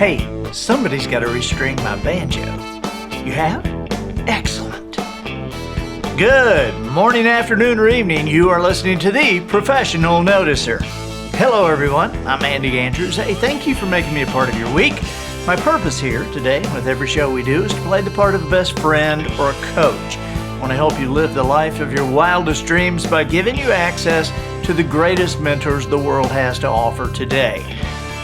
Hey, somebody's got to restring my banjo. You have? Excellent. Good morning, afternoon, or evening. You are listening to the Professional Noticer. Hello, everyone. I'm Andy Andrews. Hey, thank you for making me a part of your week. My purpose here today, with every show we do, is to play the part of a best friend or a coach. I want to help you live the life of your wildest dreams by giving you access to the greatest mentors the world has to offer today.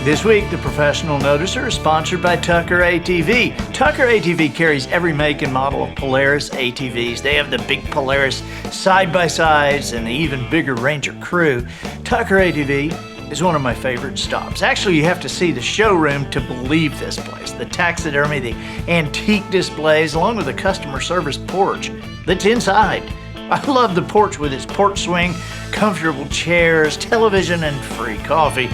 This week, the Professional Noticer is sponsored by Tucker ATV. Tucker ATV carries every make and model of Polaris ATVs. They have the big Polaris side-by-sides and the even bigger Ranger Crew. Tucker ATV is one of my favorite stops. Actually, you have to see the showroom to believe this place. The taxidermy, the antique displays, along with the customer service porch that's inside. I love the porch with its porch swing, comfortable chairs, television, and free coffee.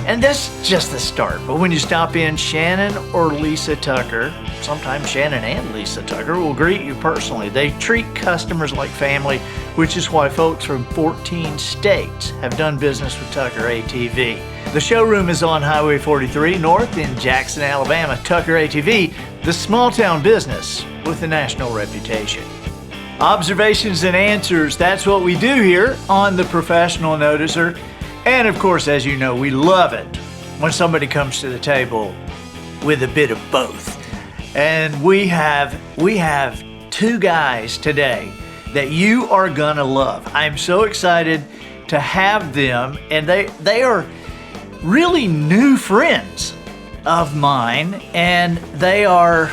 And that's just the start. But when you stop in, Shannon or Lisa Tucker, sometimes Shannon and Lisa Tucker, will greet you personally. They treat customers like family, which is why folks from 14 states have done business with Tucker ATV. The showroom is on Highway 43 North in Jackson, Alabama. Tucker ATV, the small town business with a national reputation. Observations and answers, that's what we do here on the Professional Noticer. And of course, as you know, we love it when somebody comes to the table with a bit of both. And we have two guys today that you are gonna love. I'm so excited to have them, and they are really new friends of mine, and they are,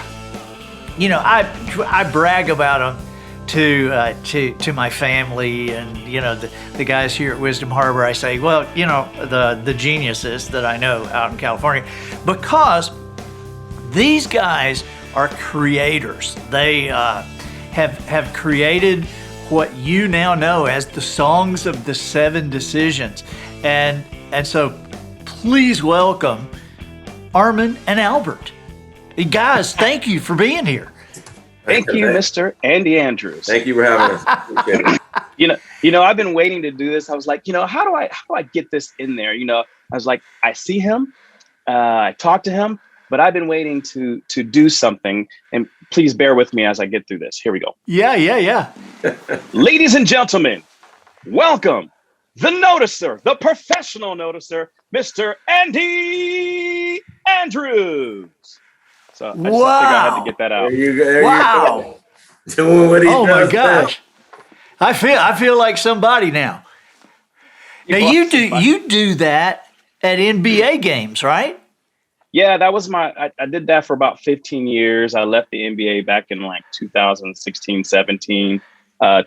you know, I brag about them to my family, and you know, the guys here at Wisdom Harbor. I say, well, you know, the geniuses that I know out in California, because these guys are creators. They have created what you now know as the songs of the 7 decisions, and so please welcome Armon and Albert. Guys, thank you for being here. Thank you, Mr. Andy Andrews. Thank you for having us. You know, I've been waiting to do this. I was like, you know, how do I get this in there? You know, I was like, I see him, I talk to him, but I've been waiting to do something. And please bear with me as I get through this. Here we go. Yeah. Ladies and gentlemen, welcome the Noticer, the Professional Noticer, Mr. Andy Andrews. So I just figured I had to get that out. Wow. Oh my gosh. I feel like somebody now. Now you do that at NBA games, right? Yeah, that was I did that for about 15 years. I left the NBA back in like 2016, 17.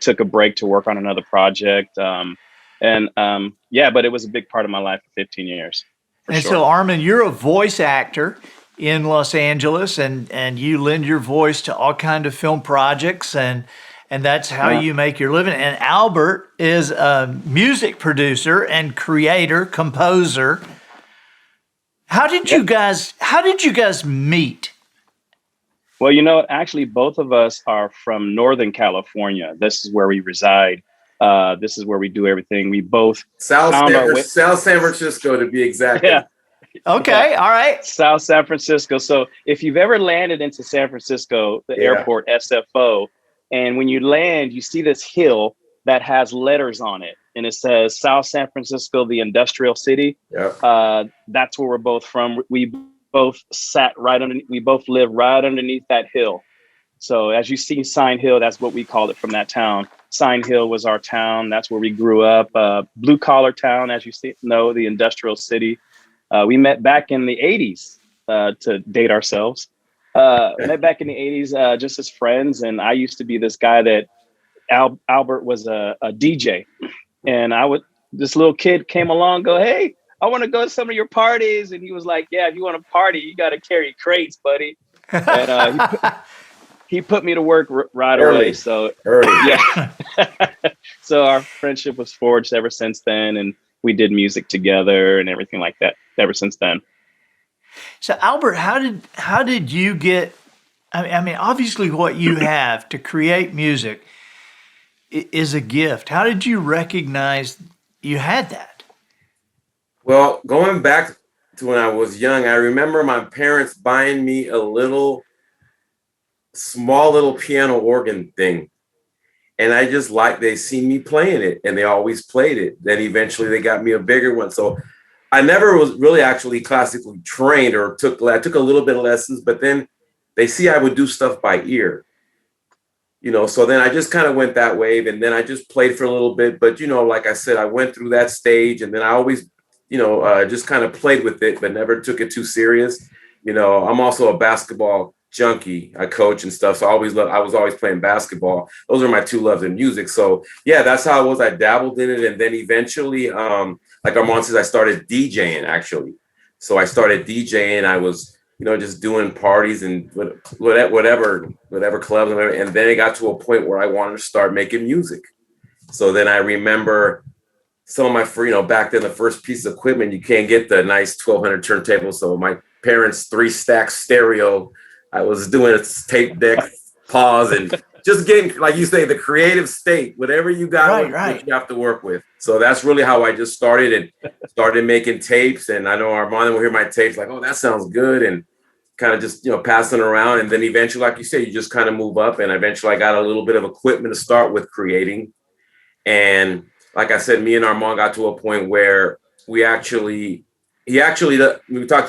Took a break to work on another project. Yeah, but it was a big part of my life for 15 years. And sure. So Armon, you're a voice actor in Los Angeles, and you lend your voice to all kinds of film projects, and that's how you make your living. And Albert is a music producer and creator, composer. How did you guys meet? Well, you know, actually, both of us are from Northern California. This is where we reside. This is where we do everything. We both South San Francisco, to be exact. Yeah. Okay, all right. South San Francisco. So if you've ever landed into San Francisco, the airport, SFO, and when you land, you see this hill that has letters on it, and it says South San Francisco, the industrial city. Yeah. That's where we're both from. We both we both live right underneath that hill. So as you see Sign Hill, that's what we called it from that town. Sign Hill was our town. That's where we grew up. Blue collar town, as you know, the industrial city. We met back in the 80s to date ourselves. Met back in the 80s just as friends. And I used to be this guy that Albert was a DJ. And this little kid came along, go, hey, I want to go to some of your parties. And he was like, yeah, if you want to party, you got to carry crates, buddy. And he put me to work right away. So yeah. So our friendship was forged ever since then. And we did music together and everything like that ever since then. So Albert, how did you get, I mean, obviously what you have to create music is a gift. How did you recognize you had that? Well, going back when I was young, I remember my parents buying me a small little piano organ thing. And I just they see me playing it and they always played it. Then eventually they got me a bigger one. So I never was really actually classically trained I took a little bit of lessons, but then they see I would do stuff by ear, so then I just kind of went that way. And then I just played for a little bit, but like I said, I went through that stage and then I always, just kind of played with it, but never took it too serious. I'm also a basketball junkie. I coach and stuff. So I was always playing basketball. Those are my two loves in music. So yeah, that's how it was. I dabbled in it. And then eventually, like Armon says, I started DJing actually. So I started DJing. I was, just doing parties and whatever clubs. And then it got to a point where I wanted to start making music. So then I remember some of my, back then the first piece of equipment, you can't get the nice 1200 turntable. So my parents' 3-stack stereo, I was doing a tape deck pause and just getting, like you say, the creative state, whatever you got, what you have to work with. So that's really how I just started making tapes. And I know Armon will hear my tapes like, oh, that sounds good. And kind of just, passing around. And then eventually, like you said, you just kind of move up. And eventually I got a little bit of equipment to start with creating. And like I said, me and Armon got to a point where we talked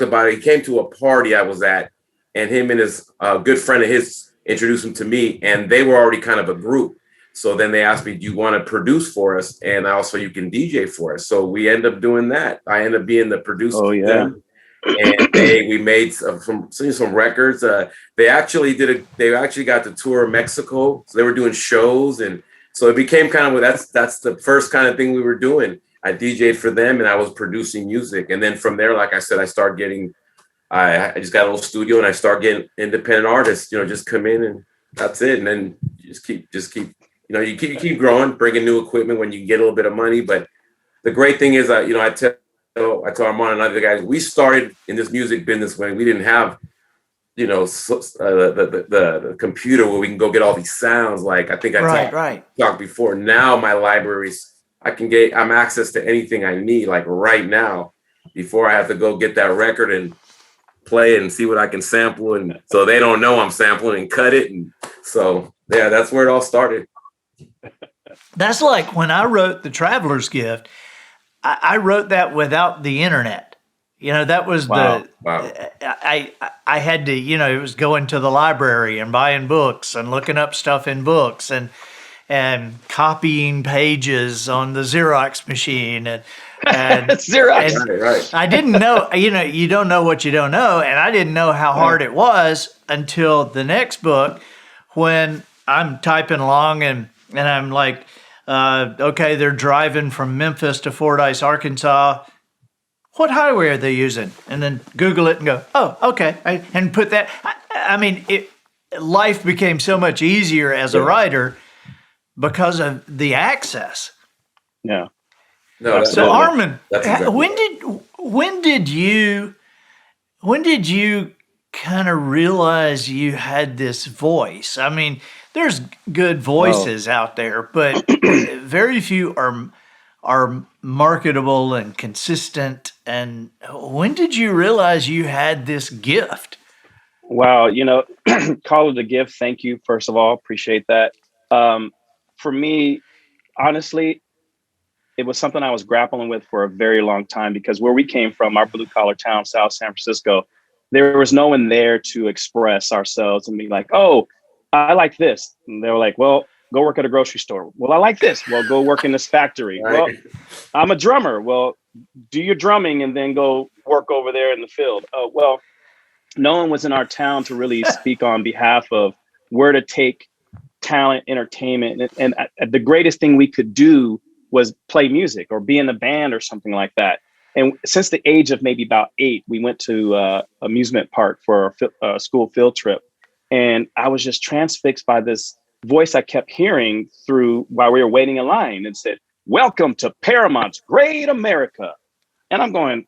about it. He came to a party I was at, and him and his good friend of his introduced him to me, and they were already kind of a group. So then they asked me, do you want to produce for us? And also you can DJ for us. So we end up doing that. I end up being the producer. Oh, yeah. And we made some records. They actually got to tour Mexico. So they were doing shows. And so it became kind of, that's the first kind of thing we were doing. I DJ'd for them and I was producing music. And then from there, like I said, I just got a little studio and I start getting independent artists, just come in and that's it. And then you keep growing, bringing new equipment when you get a little bit of money. But the great thing is, I tell Armon and other guys, we started in this music business when we didn't have, the computer where we can go get all these sounds. Like I think I talked before. Now my libraries, I'm access to anything I need, like right now, before I have to go get that record and play and see what I can sample, and so they don't know I'm sampling and cut it. And so yeah, that's where it all started. That's like when I wrote The Traveler's Gift, I wrote that without the internet. That was I had to, it was going to the library and buying books and looking up stuff in books and copying pages on the Xerox machine and Xerox. And right. I didn't know, you don't know what you don't know. And I didn't know how hard it was until the next book when I'm typing along and I'm like, okay, they're driving from Memphis to Fordyce, Arkansas. What highway are they using? And then Google it and go, oh, okay. And put that, life became so much easier as a writer because of the access. Yeah. No, so Armon, exactly when did you kind of realize you had this voice? I mean, there's good voices out there, but very few are marketable and consistent. And when did you realize you had this gift? Wow, call it a gift. Thank you, first of all, appreciate that. For me, honestly, it was something I was grappling with for a very long time, because where we came from, our blue collar town, South San Francisco, there was no one there to express ourselves and be like, oh, I like this. And they were like, well, go work at a grocery store. Well, I like this. Well, go work in this factory. Right. Well, I'm a drummer. Well, do your drumming and then go work over there in the field. Oh, well, no one was in our town to really speak on behalf of where to take talent, entertainment. And the greatest thing we could do was play music or be in a band or something like that. And since the age of maybe about 8, we went to amusement park for a school field trip. And I was just transfixed by this voice I kept hearing through while we were waiting in line, and said, welcome to Paramount's Great America. And I'm going,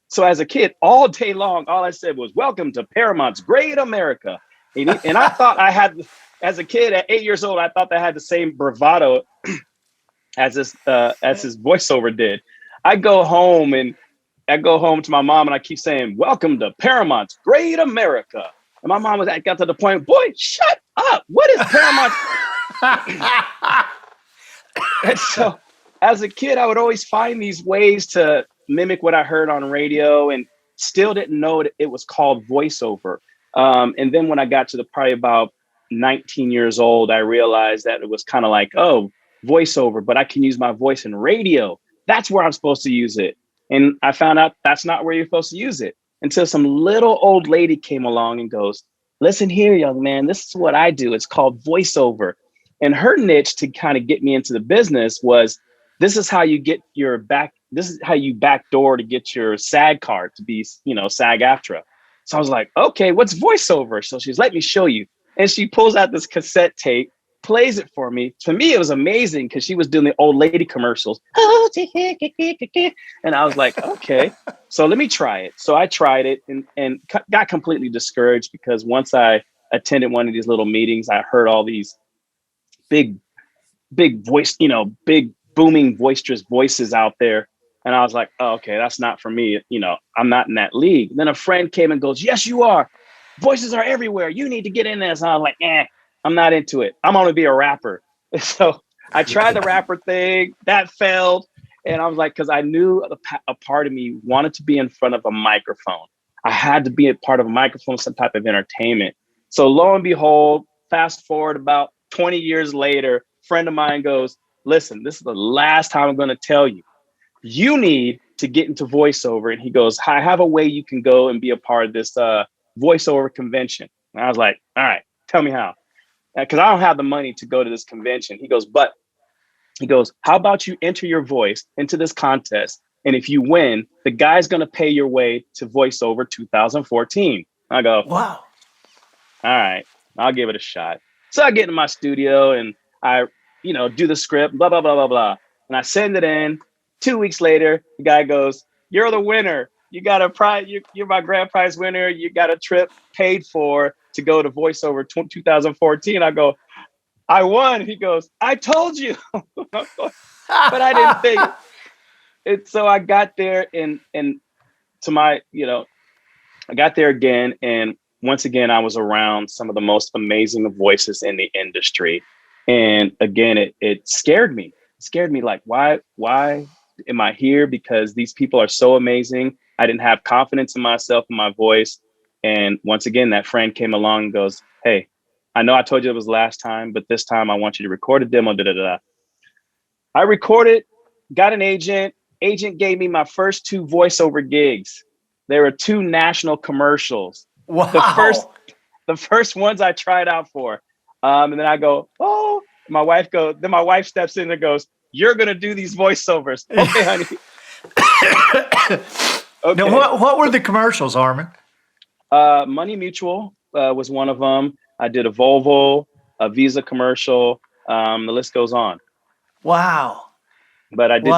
so as a kid, all day long, all I said was, welcome to Paramount's Great America. And I thought I had, as a kid at 8 years old, I thought I had the same bravado as his voiceover did. I go home and I go home to my mom and I keep saying, "Welcome to Paramount's Great America." And my mom got to the point, "Boy, shut up. What is Paramount?" And so as a kid, I would always find these ways to mimic what I heard on radio and still didn't know it was called voiceover. And then when I got to the probably about 19 years old, I realized that it was kind of like, oh, voiceover, but I can use my voice in radio. That's where I'm supposed to use it. And I found out that's not where you're supposed to use it until some little old lady came along and goes, "Listen here, young man, this is what I do. It's called voiceover." And her niche to kind of get me into the business was, this is how you get your this is how you backdoor to get your SAG card to be, SAG-AFTRA. So I was like, okay, what's voiceover? So she's, "Let me show you." And she pulls out this cassette tape, plays it for me. To me, it was amazing because she was doing the old lady commercials. And I was like, okay, so let me try it. So I tried it and got completely discouraged because once I attended one of these little meetings, I heard all these big voice, big booming boisterous voices out there. And I was like, oh, okay, that's not for me. I'm not in that league. Then a friend came and goes, "Yes, you are. Voices are everywhere. You need to get in this." And I was like, I'm not into it. I'm going to be a rapper. So I tried the rapper thing. That failed. And I was like, because I knew a part of me wanted to be in front of a microphone. I had to be a part of a microphone, some type of entertainment. So lo and behold, fast forward about 20 years later, a friend of mine goes, "Listen, this is the last time I'm going to tell you. You need to get into voiceover." And he goes, "I have a way you can go and be a part of this voiceover convention." And I was like, "All right, tell me how." Because I don't have the money to go to this convention. He goes, "How about you enter your voice into this contest? And if you win, the guy's going to pay your way to voiceover 2014. I go, Wow. All right, I'll give it a shot. So I get in my studio and I, do the script, blah, blah, blah, blah, blah. And I send it in. 2 weeks later, the guy goes, "You're the winner. You got a prize. You're my grand prize winner. You got a trip paid for to go to voiceover 2014. I go, "I won." He goes, "I told you." But I didn't think it. So I got there and to my, I got there again. And once again, I was around some of the most amazing voices in the industry. And again, it scared me. It scared me like, why am I here? Because these people are so amazing. I didn't have confidence in myself and my voice. And once again, that friend came along and goes, "Hey, I know I told you it was last time, but this time I want you to record a demo." I recorded, got an agent. Agent gave me my first 2 voiceover gigs. There were 2 national commercials. Wow. The first ones I tried out for. And then I go, "Oh," my wife steps in and goes, "You're going to do these voiceovers." Okay, honey. Okay. Now, what were the commercials, Armon? Money Mutual was one of them. I did a Volvo, a Visa commercial. The list goes on. Wow. But I did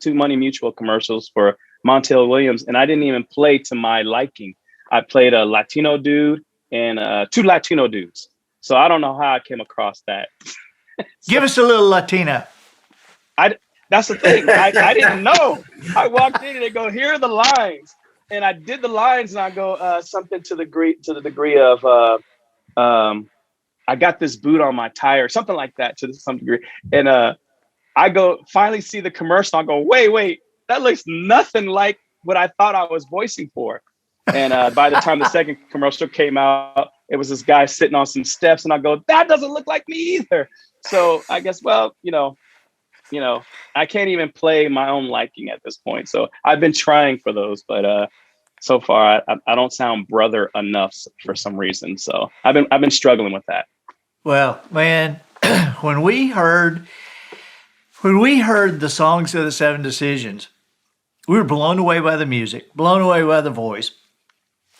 two Money Mutual commercials for Montel Williams, and I didn't even play to my liking. I played a Latino dude and 2 Latino dudes. So I don't know how I came across that. Give us a little Latino. That's the thing. I didn't know. I walked in and they go, "Here are the lines," and I did the lines, and I go something to the degree of I got this boot on my tire, something like that to some degree. And I go finally see the commercial. I go, wait, that looks nothing like what I thought I was voicing for. And by the time the second commercial came out, it was this guy sitting on some steps, and I go, "That doesn't look like me either." So I guess, well, I can't even play my own liking at this point. So I've been trying for those, but so far I don't sound brother enough for some reason. So I've been struggling with that. Well, man, when we heard the songs of the 7 Decisions, we were blown away by the music, blown away by the voice.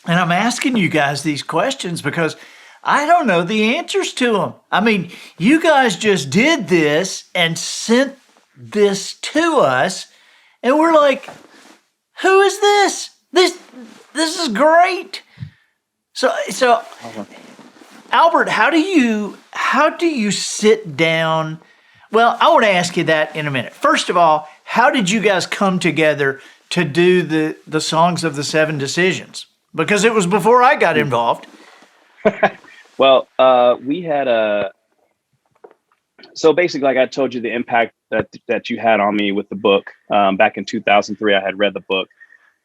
And I'm asking you guys these questions because I don't know the answers to them. I mean, you guys just did this and sent this to us, and we're like, "Who is this? This is great." So Albert, how do you sit down? Well, I want to ask you that in a minute. First of all, how did you guys come together to do the songs of the Seven Decisions? Because it was before I got involved. Well, we had so basically, like I told you, the impact that you had on me with the book back in 2003, I had read the book,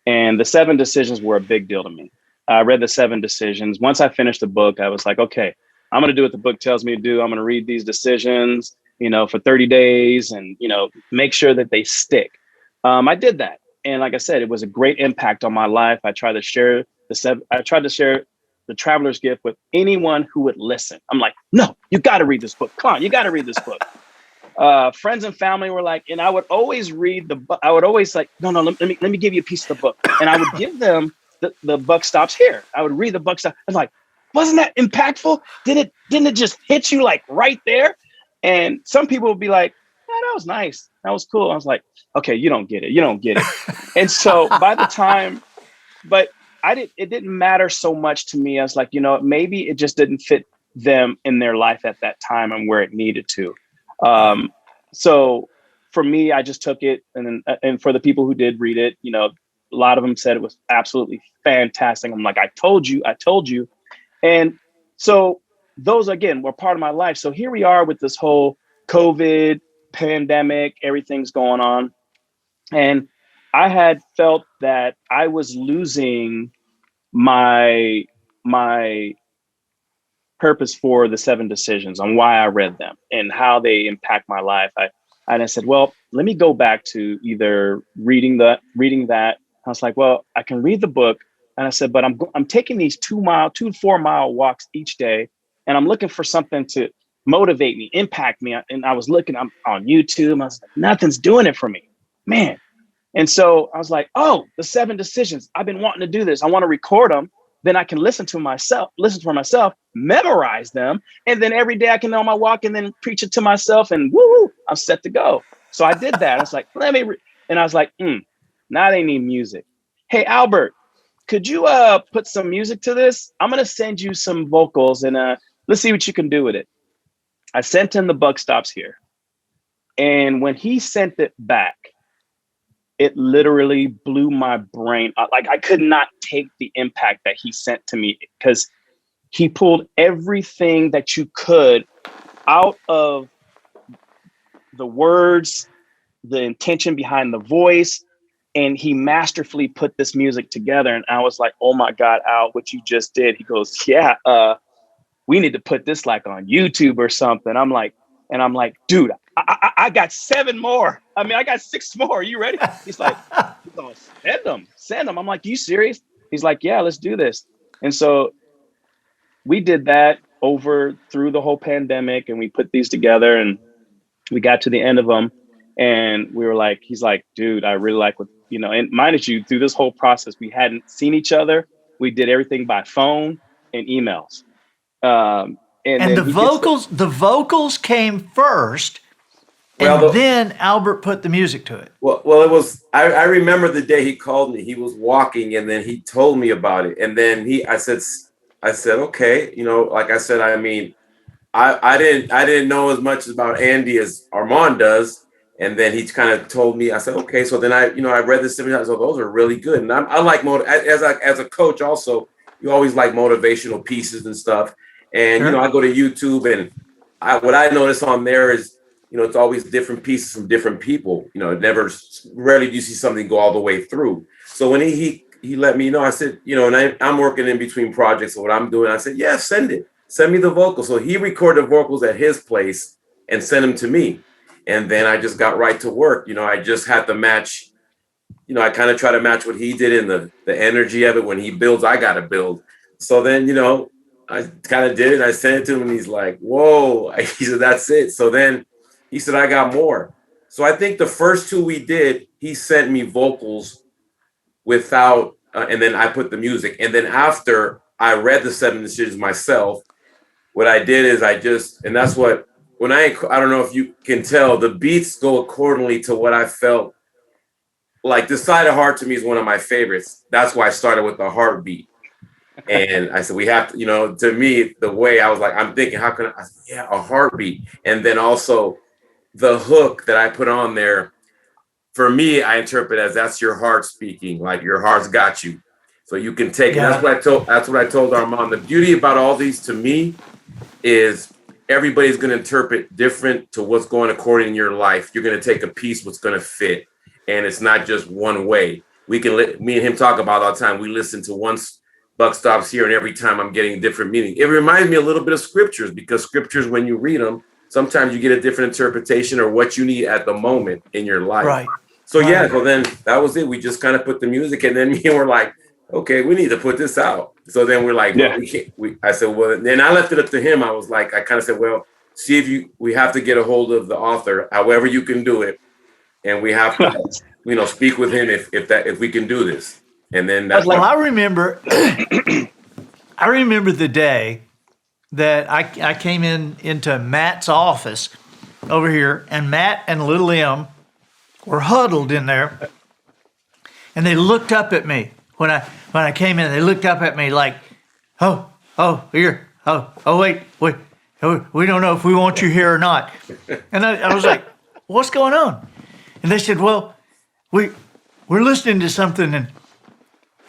and the Seven Decisions were a big deal to me. I read the Seven Decisions. Once I finished the book, I was like, okay, I'm going to do what the book tells me to do. I'm going to read these decisions, for 30 days and, make sure that they stick. I did that. And like I said, it was a great impact on my life. I tried to share the Traveler's Gift with anyone who would listen. I'm like, no, you got to read this book. Come on, you got to read this book. Friends and family were like, and I would always read the book. I would always like, no, let me give you a piece of the book. And I would give them the buck stops here. I would read the buck stop. I was like, wasn't that impactful? Didn't it just hit you like right there? And some people would be like, yeah, that was nice. That was cool. I was like, okay, you don't get it. You don't get it. And so by the time, but it didn't matter so much to me. I was like, maybe it just didn't fit them in their life at that time and where it needed to. So for me, I just took it. And for the people who did read it, a lot of them said it was absolutely fantastic. I'm like, I told you. And so those, again, were part of my life. So here we are with this whole COVID pandemic, everything's going on. And I had felt that I was losing my purpose for the Seven Decisions, on why I read them and how they impact my life. I said, well, let me go back to either reading that. I was like, well, I can read the book. And I said, but I'm taking these 2 to 4 mile walks each day, and I'm looking for something to motivate me, impact me. And I was looking on YouTube, and I was like, nothing's doing it for me, man. And so I was like, oh, the Seven Decisions. I've been wanting to do this. I want to record them. Then I can listen for myself, memorize them. And then every day I can on my walk and then preach it to myself, and woo, I'm set to go. So I did that. I was like, and I was like, now they need music. Hey, Albert, could you put some music to this? I'm going to send you some vocals, and let's see what you can do with it. I sent him the buck stops here. And when he sent it back, it literally blew my brain. Like, I could not take the impact that he sent to me, because he pulled everything that you could out of the words, the intention behind the voice, and he masterfully put this music together. And I was like, oh my God, Al, what you just did. He goes, yeah, we need to put this like on YouTube or something. I'm like, dude, I got 7 more. I got 6 more. Are you ready? He's like, send them. I'm like, you serious? He's like, yeah, let's do this. And so we did that through the whole pandemic, and we put these together, and we got to the end of them. And we were like, he's like, dude, I really like what, and mind you, through this whole process, we hadn't seen each other. We did everything by phone and emails. And the vocals came first, and then Albert put the music to it. Well, it was, I remember the day he called me. He was walking, and then he told me about it. And then I said, okay, like I said, I didn't know as much about Andy as Armon does. And then he kind of told me, I said, okay. So then I read this 7 times. So those are really good. And I like as a coach also, you always like motivational pieces and stuff. And, sure. I go to YouTube, and what I notice on there is, it's always different pieces from different people. Rarely do you see something go all the way through. So when he let me know, I said, and I'm working in between projects. So what I'm doing, I said, yeah, send me the vocals. So he recorded vocals at his place and sent them to me. And then I just got right to work. I just had to match, I kind of try to match what he did in the energy of it. When he builds, I got to build. So then, I kind of did it. I sent it to him, and he's like, whoa. He said, that's it. So then he said, I got more. So I think the first 2 we did, he sent me vocals without, and then I put the music. And then after I read the 7 Decisions myself, what I did is and that's what, when I don't know if you can tell, the beats go accordingly to what I felt. Like the Side of Heart to me is one of my favorites. That's why I started with the heartbeat. And I said, we have to, to me, the way I was like, I'm thinking, how can I said, yeah, a heartbeat. And then also the hook that I put on there, for me, I interpret as that's your heart speaking, like your heart's got you. So you can take it. That's what I told Armon. The beauty about all these to me is everybody's going to interpret different to what's going according in your life. You're going to take a piece what's going to fit, and it's not just one way. We can me and him talk about all the time. We listen to one buck stops here, and every time I'm getting a different meaning. It reminds me a little bit of scriptures, because scriptures, when you read them, sometimes you get a different interpretation or what you need at the moment in your life. Right. So yeah, so then that was it. We just kind of put the music, and then me and we're like, okay, we need to put this out. So then we're like, well, we can't. I said, well, then I left it up to him. I was like, I kind of said, well, see if we have to get a hold of the author, however you can do it, and we have to, speak with him if we can do this. And then that's I remember, I remember the day that I came into Matt's office over here, and Matt and Little M were huddled in there, and they looked up at me when I came in. They looked up at me like, oh, here, wait, we don't know if we want you here or not. And I was like, what's going on? And they said, well, we're listening to something, and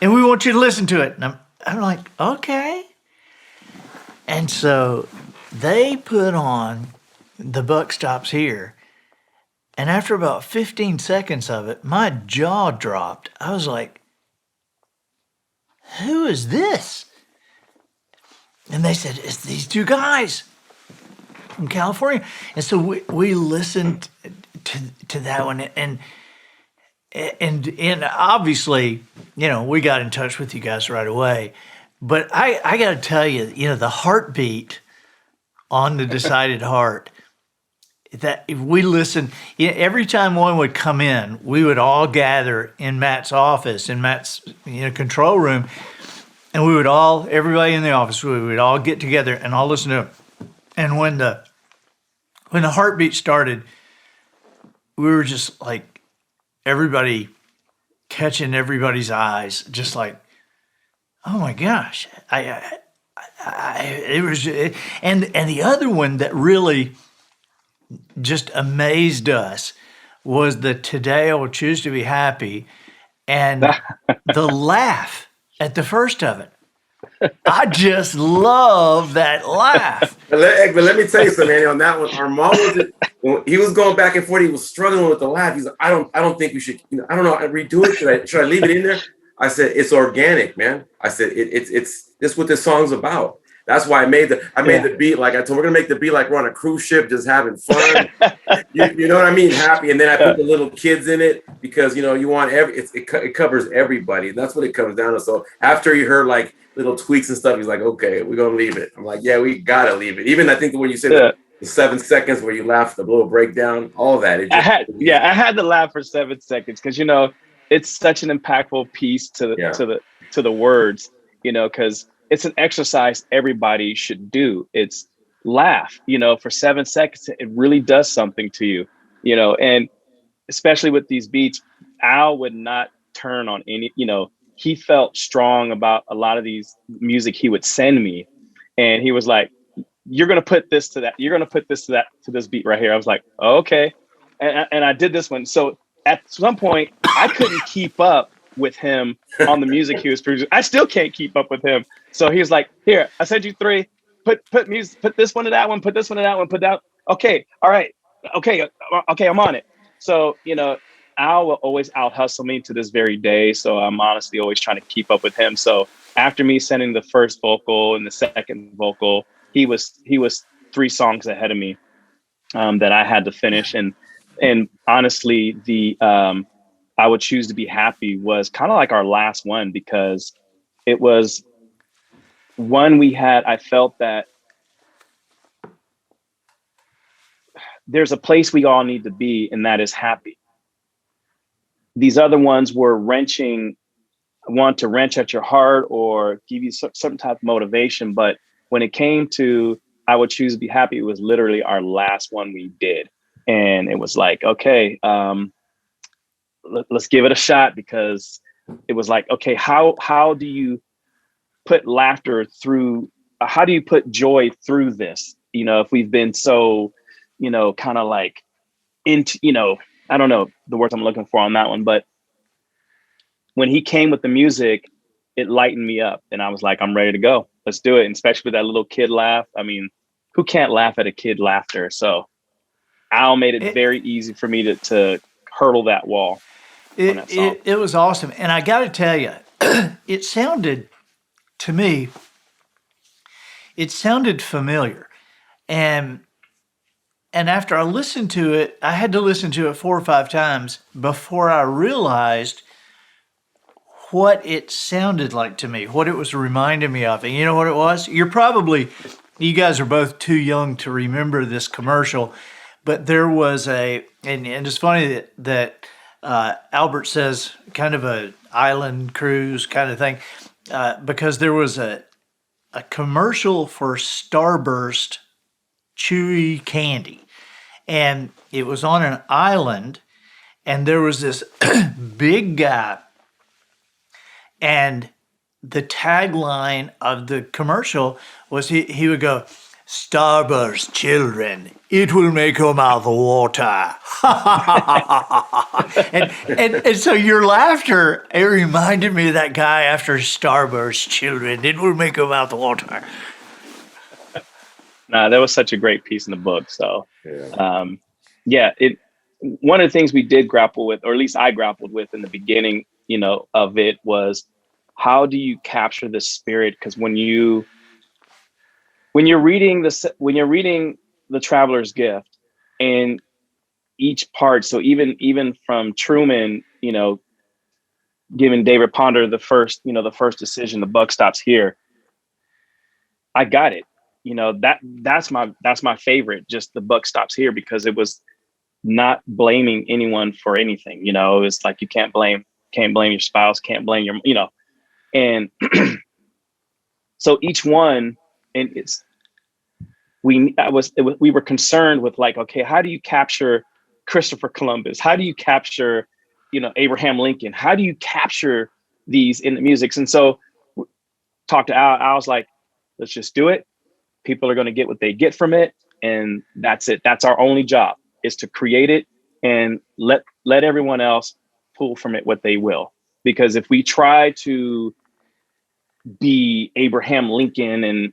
we want you to listen to it. And I'm like, okay. And so they put on the Buck Stops Here. And after about 15 seconds of it, my jaw dropped. I was like, who is this? And they said, it's these two guys from California. And so we listened to that one. And obviously, we got in touch with you guys right away. But I got to tell you, the heartbeat on the Decided Heart, that if we listened, every time one would come in, we would all gather in Matt's office, in Matt's control room, and everybody in the office, we would all get together and all listen to it. And when the heartbeat started, we were just like, everybody catching everybody's eyes, just like, oh my gosh, it was, and the other one that really just amazed us was the Today I Will Choose to Be Happy, and the laugh at the first of it. I just love that laugh. But let me tell you something, Andy, on that one. Armon he was going back and forth. He was struggling with the laugh. He's like, I don't think we should. I don't know. Redo it. Should I leave it in there? I said, it's organic, man. I said, it's what this song's about. That's why I made the beat like I told. We're gonna make the beat like we're on a cruise ship, just having fun. you know what I mean? Happy, and then I put the little kids in it because you want it covers everybody. And that's what it comes down to. So after you heard like little tweaks and stuff, he's like, okay, we're gonna leave it. I'm like, yeah, we gotta leave it. Even I think when you said the 7 seconds where you laughed, the little breakdown, all that. I had to laugh for 7 seconds because it's such an impactful piece to the words, because it's an exercise everybody should do. It's laugh, for 7 seconds. It really does something to you, and especially with these beats, Al would not turn on any, he felt strong about a lot of these music he would send me. And he was like, you're going to put this to that. You're going to put this to that, to this beat right here. I was like, oh, okay. And I did this one. So at some point I couldn't keep up with him on the music he was producing. I still can't keep up with him. So he was like, here, I sent you 3, put music, put this one to that one, put this one to that one, put that. Okay. All right. Okay. I'm on it. So, Al will always out hustle me to this very day. So I'm honestly always trying to keep up with him. So after me sending the first vocal and the second vocal, he was 3 songs ahead of me that I had to finish. And honestly, the I Would Choose to Be Happy was kind of like our last one because it was one I felt that there's a place we all need to be, and that is happy. These other ones were want to wrench at your heart or give you some type of motivation. But when it came to I Would Choose to Be Happy, it was literally our last one we did. And it was like, okay, let's give it a shot, because it was like, okay, how do you put laughter through, how do you put joy through this? If we've been so, kind of like into, I don't know the words I'm looking for on that one, but when he came with the music, it lightened me up, and I was like, I'm ready to go. Let's do it. And especially with that little kid laugh. I mean, who can't laugh at a kid laughter? So Al made it very easy for me to hurdle that wall on that song. It was awesome. And I got to tell you, it sounded to me, it sounded familiar. And after I listened to it, I had to listen to it 4 or 5 times before I realized what it sounded like to me, what it was reminding me of. And you know what it was? You guys are both too young to remember this commercial, but there was and it's funny that Albert says kind of a island cruise kind of thing, because there was a commercial for Starburst chewy candy, and it was on an island, and there was this big guy, and the tagline of the commercial was he would go, "Starburst children, it will make your mouth water." and so your laughter, it reminded me of that guy after Starburst children, it will make your mouth water. Nah, that was such a great piece in the book. So, one of the things we did grapple with, or at least I grappled with in the beginning, of it, was how do you capture the spirit? Because when you're reading the Traveler's Gift, and each part, so even from Truman, giving David Ponder the first decision, the buck stops here. I got it. That's my favorite, just the buck stops here, because it was not blaming anyone for anything. It's like you can't blame your spouse, can't blame your, and so each one, and we were concerned with, like, okay, how do you capture Christopher Columbus? How do you capture, Abraham Lincoln? How do you capture these in the music? And so talked to Al. I was like, let's just do it. People are going to get what they get from it, and that's it. That's our only job, is to create it and let everyone else pull from it what they will. Because if we try to be Abraham Lincoln and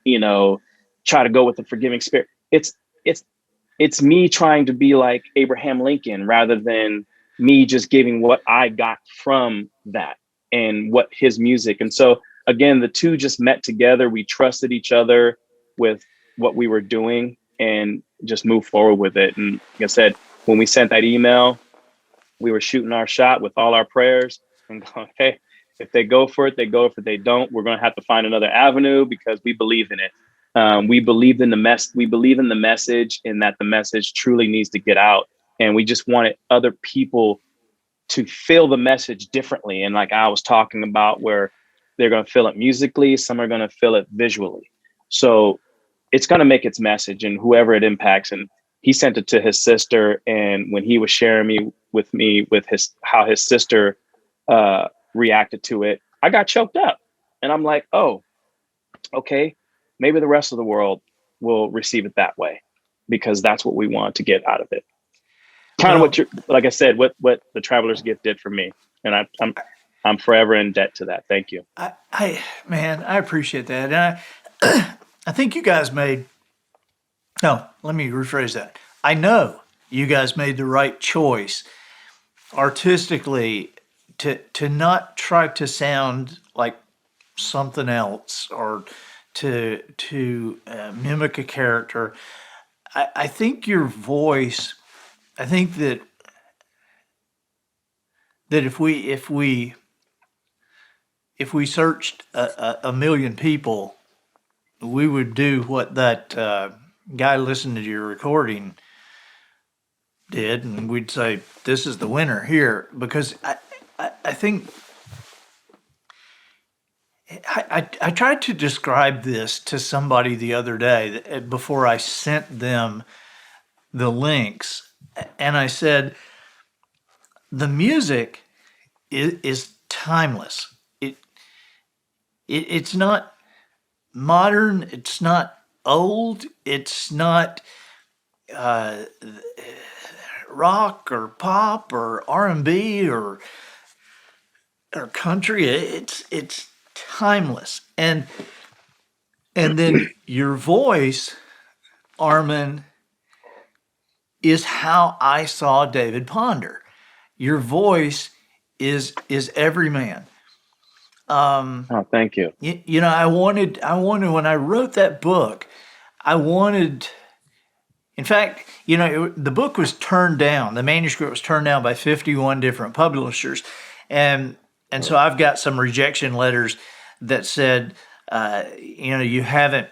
try to go with the forgiving spirit, it's me trying to be like Abraham Lincoln rather than me just giving what I got from that and what his music. And so again, the two just met together. We trusted each other with what we were doing and just moved forward with it. And like I said, when we sent that email, we were shooting our shot with all our prayers and going, hey, if they go for it, they go. If they don't, we're going to have to find another avenue, because we believe in it. We believe in the message, and that the message truly needs to get out. And we just wanted other people to feel the message differently. And like I was talking about, where they're going to feel it musically, some are going to feel it visually. So it's going to make its message, and whoever it impacts. And he sent it to his sister. And when he was sharing with how his sister reacted to it, I got choked up, and I'm like, oh, okay, maybe the rest of the world will receive it that way, because that's what we want to get out of it. Kind of like I said, what the Traveler's Gift did for me. And I'm forever in debt to that. Thank you. I appreciate that. And I think you guys let me rephrase that. I know you guys made the right choice artistically to not try to sound like something else, or to mimic a character. I think your voice, I think that if we searched a million people, we would do what that guy listening to your recording did, and we'd say, this is the winner here. Because I think I tried to describe this to somebody the other day before I sent them the links, and I said, the music is timeless. It's not modern. It's not old. It's not rock or pop or R&B or country. It's timeless. And then your voice, Armon, is how I saw David Ponder. Your voice is every man. Oh, thank you. You know, I wanted when I wrote that book, in fact, you know, the book was turned down. The manuscript was turned down by 51 different publishers. And so I've got some rejection letters that said, you know, you haven't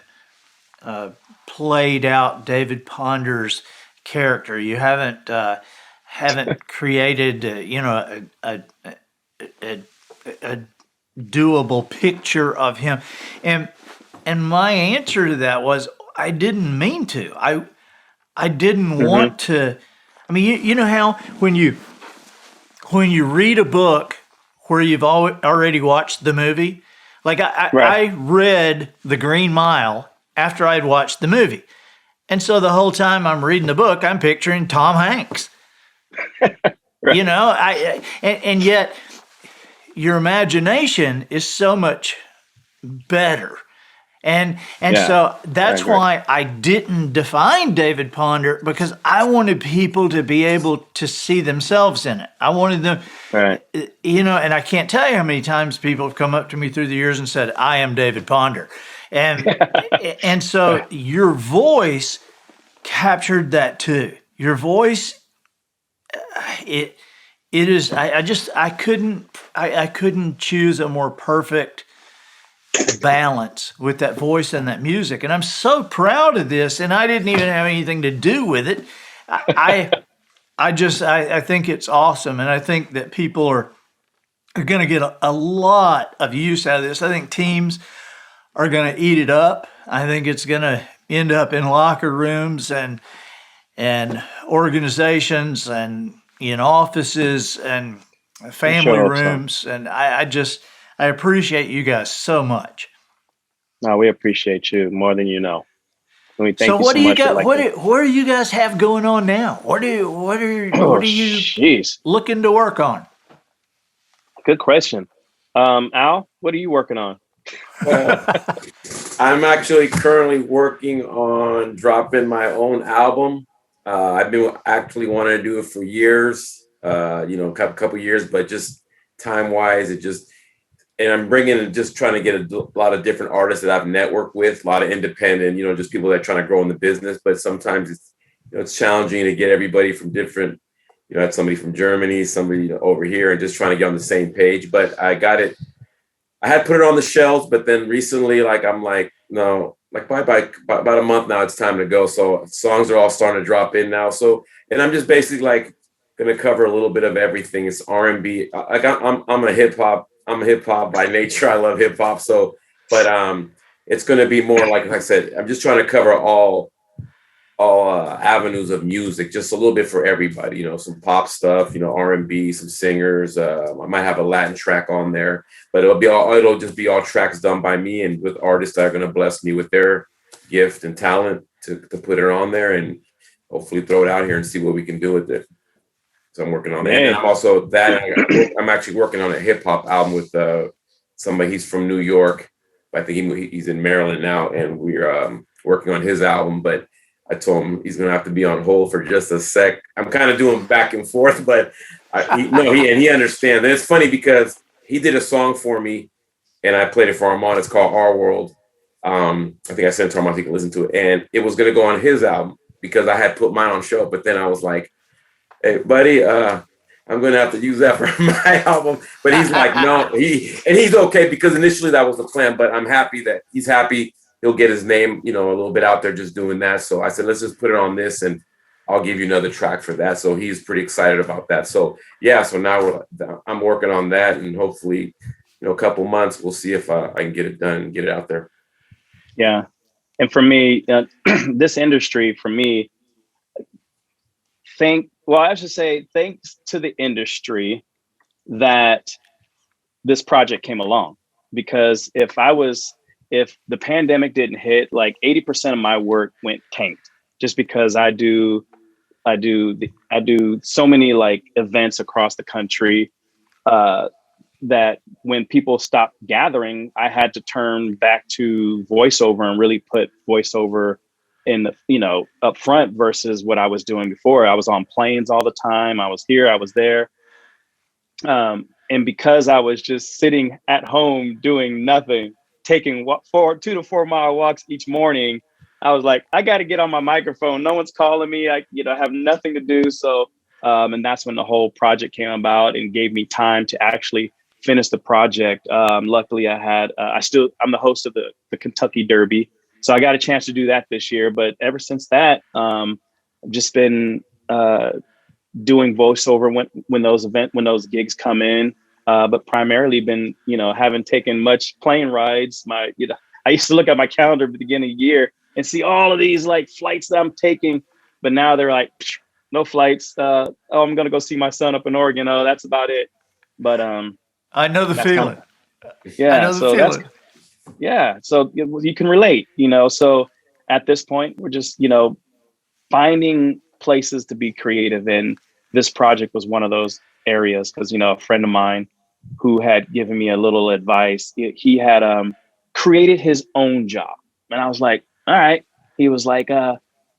played out David Ponder's character. You haven't created, you know, a doable picture of him. And my answer to that was, I didn't mean to. I didn't want to. I mean, you know how when you read a book where you've already watched the movie, like I read The Green Mile after I'd watched the movie, and so the whole time I'm reading the book, I'm picturing Tom Hanks. Right. You know, and yet your imagination is so much better. And so that's why I didn't define David Ponder, because I wanted people to be able to see themselves in it. I wanted them, you know, and I can't tell you how many times people have come up to me through the years and said, I am David Ponder. And so your voice captured that too. Your voice, it is, I couldn't choose a more perfect balance with that voice and that music. And I'm so proud of this, and I didn't even have anything to do with it. I think it's awesome, and I think that people are going to get a lot of use out of this. I think teams are going to eat it up. I think it's going to end up in locker rooms and organizations and in offices and family rooms. So. And I appreciate you guys so much. No, we appreciate you more than you know. And we thank so you what so do you much got? What do you guys have going on now? What are you looking to work on? Good question. Al, what are you working on? I'm actually currently working on dropping my own album. I've been actually wanting to do it for years, you know, a couple years, but just time-wise, and I'm bringing and just trying to get a lot of different artists that I've networked with, a lot of independent, you know, just people that are trying to grow in the business. But sometimes it's challenging to get everybody from different, you know, I had somebody from Germany, somebody over here, and just trying to get on the same page. But I got it. I had put it on the shelves, but then recently, no, by about a month now, it's time to go. So songs are all starting to drop in now. So, and I'm just basically going to cover a little bit of everything. It's R&B. I'm a hip hop by nature. I love hip hop. So, but it's going to be more like I said, I'm just trying to cover all avenues of music, just a little bit for everybody, you know, some pop stuff, you know, R&B, some singers. I might have a Latin track on there, but it'll just be all tracks done by me and with artists that are going to bless me with their gift and talent to put it on there and hopefully throw it out here and see what we can do with it. So I'm working on that. And I'm also I'm actually working on a hip hop album with somebody. He's from New York. I think he's in Maryland now, and we're working on his album. But I told him he's gonna have to be on hold for just a sec. I'm kind of doing back and forth, but he understands. And it's funny because he did a song for me, and I played it for Armon. It's called Our World. I think I sent it to Armon so he can listen to it, and it was gonna go on his album because I had put mine on show. But then I was like, hey, buddy, I'm going to have to use that for my album. But he's like, no, he's okay because initially that was the plan. But I'm happy that he's happy. He'll get his name, you know, a little bit out there just doing that. So I said, let's just put it on this and I'll give you another track for that. So he's pretty excited about that. So, yeah, so now I'm working on that and hopefully, you know, a couple months, we'll see if I can get it done and get it out there. Yeah. And for me, this industry, for me, I should say thanks to the industry that this project came along, because if the pandemic didn't hit, like 80% of my work went tanked just because I do I do so many like events across the country that when people stopped gathering, I had to turn back to voiceover and really put voiceover in the, up front versus what I was doing before. I was on planes all the time. I was here, I was there. And because I was just sitting at home doing nothing, taking 2 to 4 mile walks each morning, I was like, I got to get on my microphone. No one's calling me. I have nothing to do. So, and that's when the whole project came about and gave me time to actually finish the project. Luckily, I had, I'm the host of the Kentucky Derby. So I got a chance to do that this year. But ever since that, I've just been doing voiceover when those gigs come in. But primarily been, haven't taken much plane rides. I used to look at my calendar at the beginning of the year and see all of these like flights that I'm taking, but now they're like, no flights. I'm going to go see my son up in Oregon. Oh, that's about it. But I know the feeling. Yeah. I know the feeling. So you can relate, so at this point we're just, finding places to be creative in. This project was one of those areas because, a friend of mine who had given me a little advice, he had created his own job. And I was like, all right. He was like,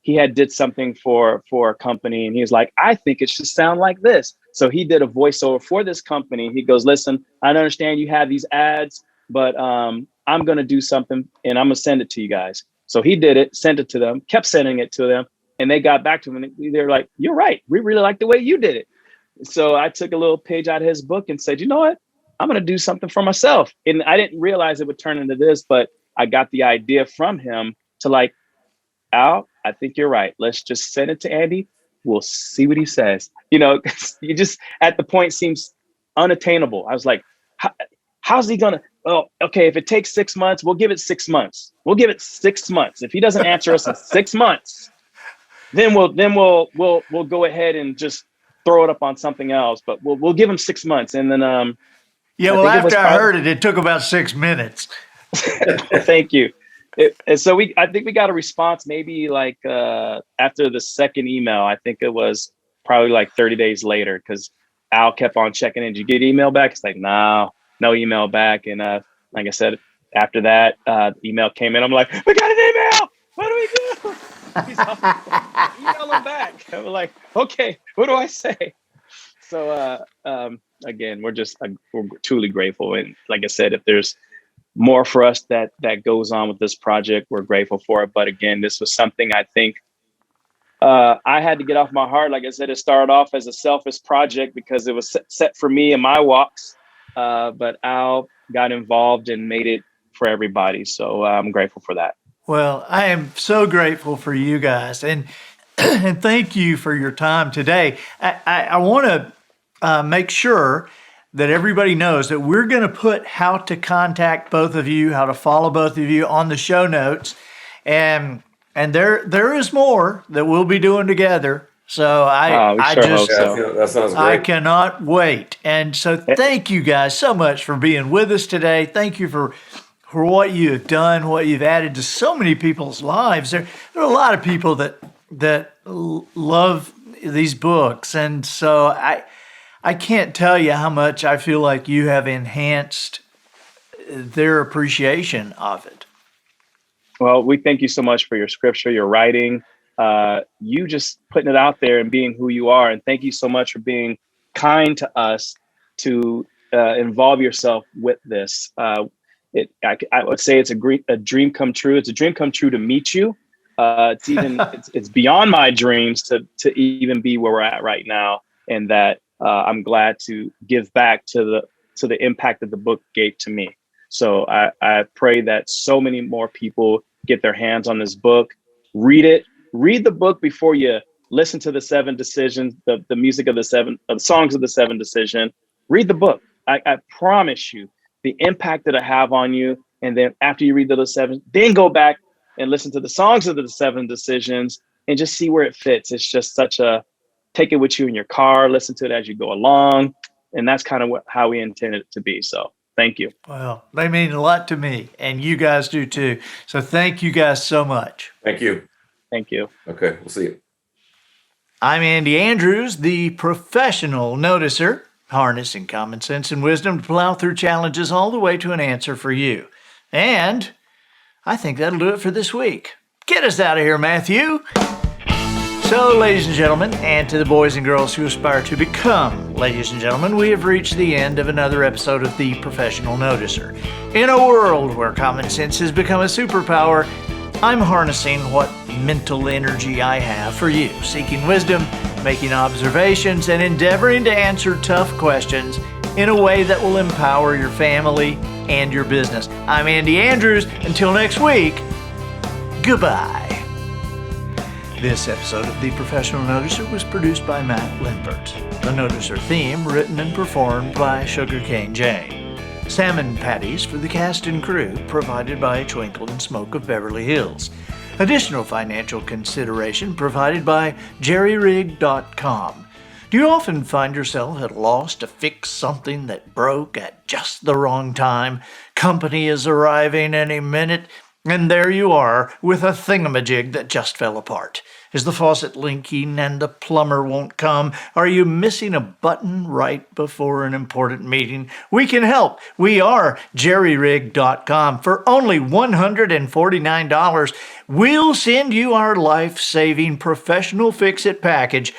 he had did something for a company. And he was like, I think it should sound like this. So he did a voiceover for this company. He goes, listen, I understand you have these ads, but I'm going to do something and I'm going to send it to you guys. So he did it, sent it to them, kept sending it to them. And they got back to him and they're like, you're right. We really like the way you did it. So I took a little page out of his book and said, you know what? I'm going to do something for myself. And I didn't realize it would turn into this, but I got the idea from him to like, Al, I think you're right. Let's just send it to Andy. We'll see what he says. You just at the point seems unattainable. I was like, how's he going to? Oh, okay. If it takes 6 months, we'll give it 6 months. We'll give it 6 months. If he doesn't answer us in 6 months, then we'll go ahead and just throw it up on something else. But we'll give him 6 months, and then after I heard it, it took about 6 minutes. Thank you. And so I think we got a response maybe like after the second email. I think it was probably like 30 days later because Al kept on checking in. Did you get email back? It's like, no email back. And like I said, after that email came in, I'm like, we got an email. What do we do? He's like, email him back. I'm like, okay, what do I say? So again, we're truly grateful. And like I said, if there's more for us that goes on with this project, we're grateful for it. But again, this was something I think I had to get off my heart. Like I said, it started off as a selfish project because it was set for me and my walks. But Al got involved and made it for everybody. So I'm grateful for that. Well, I am so grateful for you guys, and thank you for your time today. I want to make sure that everybody knows that we're going to put how to contact both of you, how to follow both of you on the show notes, and there is more that we'll be doing together. So that sounds great. I cannot wait. And so thank you guys so much for being with us today. Thank you for what you have done, what you've added to so many people's lives. There are a lot of people that love these books. And so I can't tell you how much I feel like you have enhanced their appreciation of it. Well, we thank you so much for your scripture, your writing, you just putting it out there and being who you are. And thank you so much for being kind to us to involve yourself with this. I would say it's a dream come true. It's a dream come true to meet you. It's beyond my dreams to even be where we're at right now. And that I'm glad to give back to the impact that the book gave to me. So I pray that so many more people get their hands on this book, read it, read the book before you listen to the 7 decisions, the music of the songs of the 7 decision. Read the book. I promise you the impact that I have on you. And then after you read the 7, then go back and listen to the songs of the 7 decisions and just see where it fits. It's just take it with you in your car, listen to it as you go along. And that's kind of how we intended it to be. So thank you. Well, they mean a lot to me, and you guys do too. So thank you guys so much. Thank you. Thank you. Okay, we'll see you. I'm Andy Andrews, the professional noticer, harnessing common sense and wisdom to plow through challenges all the way to an answer for you. And I think that'll do it for this week. Get us out of here, Matthew. So, ladies and gentlemen, and to the boys and girls who aspire to become ladies and gentlemen, we have reached the end of another episode of The Professional Noticer. In a world where common sense has become a superpower, I'm harnessing what mental energy I have for you, seeking wisdom, making observations, and endeavoring to answer tough questions in a way that will empower your family and your business. I'm Andy Andrews. Until next week, goodbye. This episode of The Professional Noticer was produced by Matt Lindbert. The Noticer theme written and performed by Sugarcane Jane. Salmon patties for the cast and crew provided by Twinkle and Smoke of Beverly Hills. Additional financial consideration provided by jerryrig.com. Do you often find yourself at a loss to fix something that broke at just the wrong time? Company is arriving any minute, and there you are with a thingamajig that just fell apart. Is the faucet leaking and the plumber won't come? Are you missing a button right before an important meeting? We can help. We are jerryrig.com. For only $149, we'll send you our life-saving professional fix-it package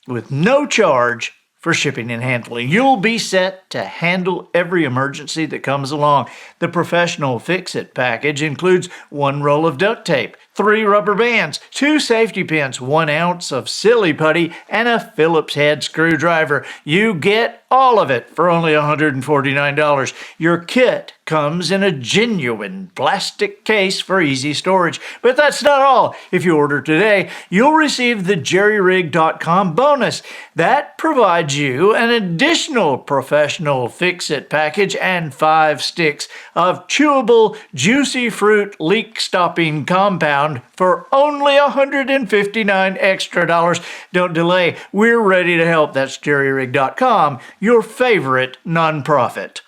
with no charge for shipping and handling. You'll be set to handle every emergency that comes along. The professional fix-it package includes 1 roll of duct tape, 3 rubber bands, 2 safety pins, 1 ounce of silly putty, and a Phillips head screwdriver. You get all of it for only $149. Your kit comes in a genuine plastic case for easy storage. But that's not all. If you order today, you'll receive the jerryrig.com bonus. That provides you an additional professional fix-it package and 5 sticks of chewable, juicy fruit leak-stopping compound for only $159 extra. Don't delay. We're ready to help. That's jerryrig.com, your favorite nonprofit.